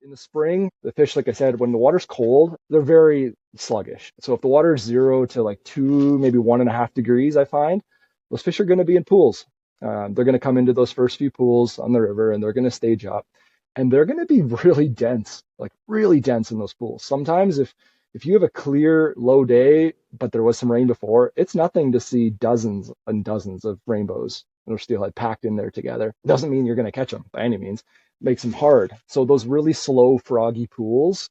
In the spring, the fish, like I said, when the water's cold, they're very sluggish. So if the water is 0 to 2, maybe 1.5 degrees, I find those fish are going to be in pools. They're going to come into those first few pools on the river and they're going to stage up and they're going to be really dense, like really dense in those pools. Sometimes if you have a clear low day, but there was some rain before, it's nothing to see dozens and dozens of rainbows or steelhead packed in there together. It doesn't mean you're going to catch them by any means. Makes them hard. So those really slow froggy pools,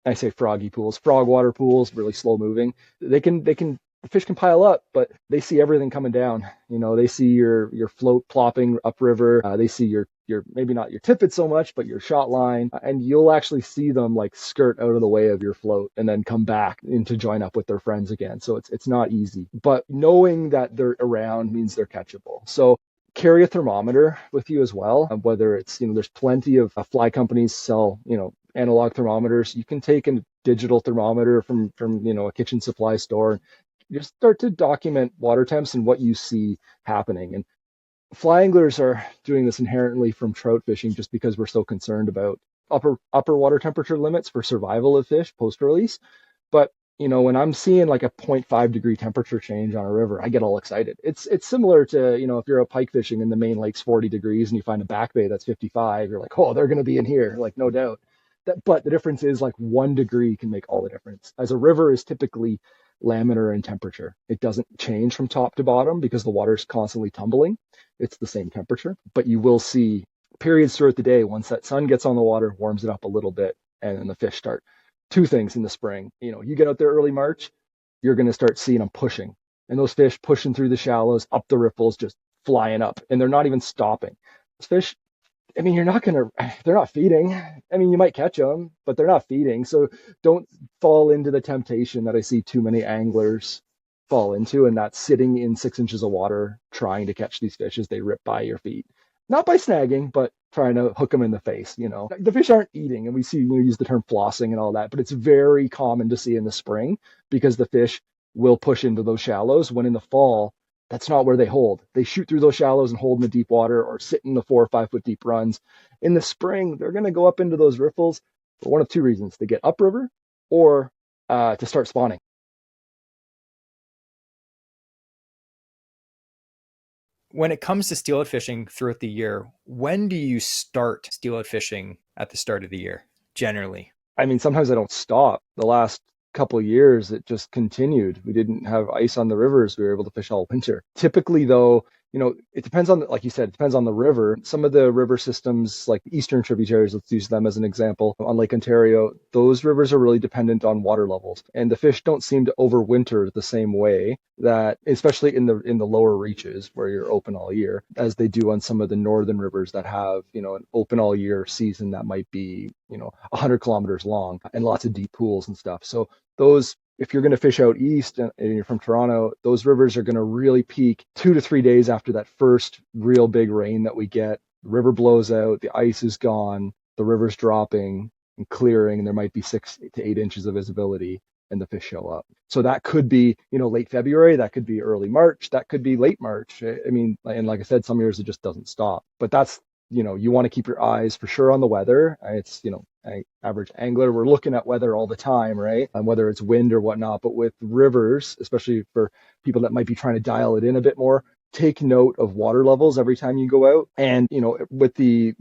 I say froggy pools, frogwater pools, really slow moving. They can the fish can pile up, but they see everything coming down. They see your float plopping upriver. They see your maybe not your tippet so much, but your shot line, and you'll actually see them like skirt out of the way of your float and then come back in to join up with their friends again. So it's not easy, but knowing that they're around means they're catchable. So carry a thermometer with you as well, whether it's there's plenty of fly companies sell analog thermometers. You can take a digital thermometer from a kitchen supply store. Just start to document water temps and what you see happening. And fly anglers are doing this inherently from trout fishing just because we're so concerned about upper water temperature limits for survival of fish post release. But when I'm seeing like a 0.5 degree temperature change on a river, I get all excited. It's similar to, if you're a pike fishing and the main lake's 40 degrees and you find a back bay that's 55, you're like, oh, they're going to be in here, like no doubt. But the difference is like 1 degree can make all the difference. As a river is typically laminar in temperature. It doesn't change from top to bottom because the water's constantly tumbling. It's the same temperature, but you will see periods throughout the day once that sun gets on the water, warms it up a little bit, and then the fish start. Two things in the spring. You get out there early March, you're going to start seeing them pushing, and those fish pushing through the shallows, up the riffles, just flying up, and they're not even stopping. Those fish, they're not feeding. You might catch them, but they're not feeding. So don't fall into the temptation that I see too many anglers fall into, and that's sitting in 6 inches of water trying to catch these fish as they rip by your feet. Not by snagging, but trying to hook them in the face. The fish aren't eating, and we see use the term flossing and all that, but it's very common to see in the spring because the fish will push into those shallows when in the fall that's not where they hold. They shoot through those shallows and hold in the deep water or sit in the 4 or 5 foot deep runs. In the spring, they're going to go up into those riffles for one of two reasons: to get upriver or to start spawning. When it comes to steelhead fishing throughout the year, when do you start steelhead fishing at the start of the year, generally? Sometimes I don't stop. The last couple of years, it just continued. We didn't have ice on the rivers. We were able to fish all winter. Typically, though, it depends on, like you said, it depends on the river. Some of the river systems, like the eastern tributaries, let's use them as an example, on Lake Ontario, those rivers are really dependent on water levels. And the fish don't seem to overwinter the same way that, especially in the lower reaches where you're open all year, as they do on some of the northern rivers that have, an open all year season that might be, 100 kilometers long and lots of deep pools and stuff. So those, if you're going to fish out east and you're from Toronto, those rivers are going to really peak 2 to 3 days after that first real big rain that we get. The river blows out, the ice is gone, the river's dropping and clearing, and there might be 6 to 8 inches of visibility, and the fish show up. So that could be, late February, that could be early March, that could be late March. And like I said, some years it just doesn't stop. But that's, you want to keep your eyes for sure on the weather. It's, average angler, we're looking at weather all the time, right? And whether it's wind or whatnot. But with rivers, especially for people that might be trying to dial it in a bit more, take note of water levels every time you go out. And with the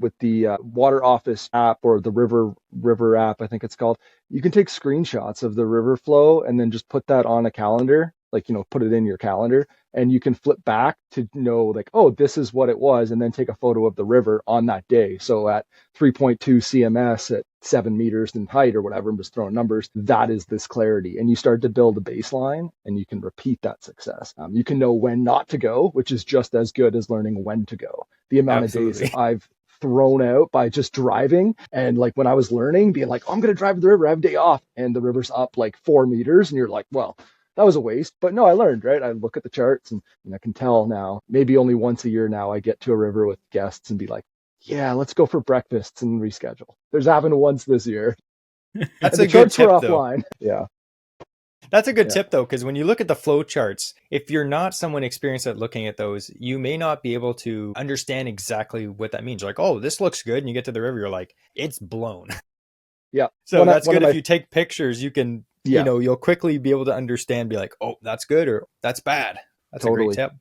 water office app, or the river app, I think it's called, you can take screenshots of the river flow and then just put that on a calendar, like put it in your calendar, and you can flip back to know, like, oh, this is what it was, and then take a photo of the river on that day. So at 3.2 cms at 7 meters in height or whatever, I'm just throwing numbers, that is this clarity. And you start to build a baseline, and you can repeat that success. You can know when not to go, which is just as good as learning when to go. The amount Absolutely. of days I've thrown out by just driving, and like when I was learning, being like, oh, I'm going to drive to the river, I have a day off, and the river's up like 4 meters, and you're like, well, that was a waste. But no, I learned, right? I look at the charts and I can tell now. Maybe only once a year now I get to a river with guests and be like, yeah, let's go for breakfasts and reschedule. There's happened once this year. That's And the a good charts were tip, though. offline. Yeah. That's a good Yeah. tip though, because when you look at the flow charts, if you're not someone experienced at looking at those, you may not be able to understand exactly what that means. You're like, oh, this looks good. And you get to the river, you're like, it's blown. Yeah. So that's One of good. If my you take pictures, you can, yeah, you'll quickly be able to understand, be like, oh, that's good or that's bad. That's a great totally. tip.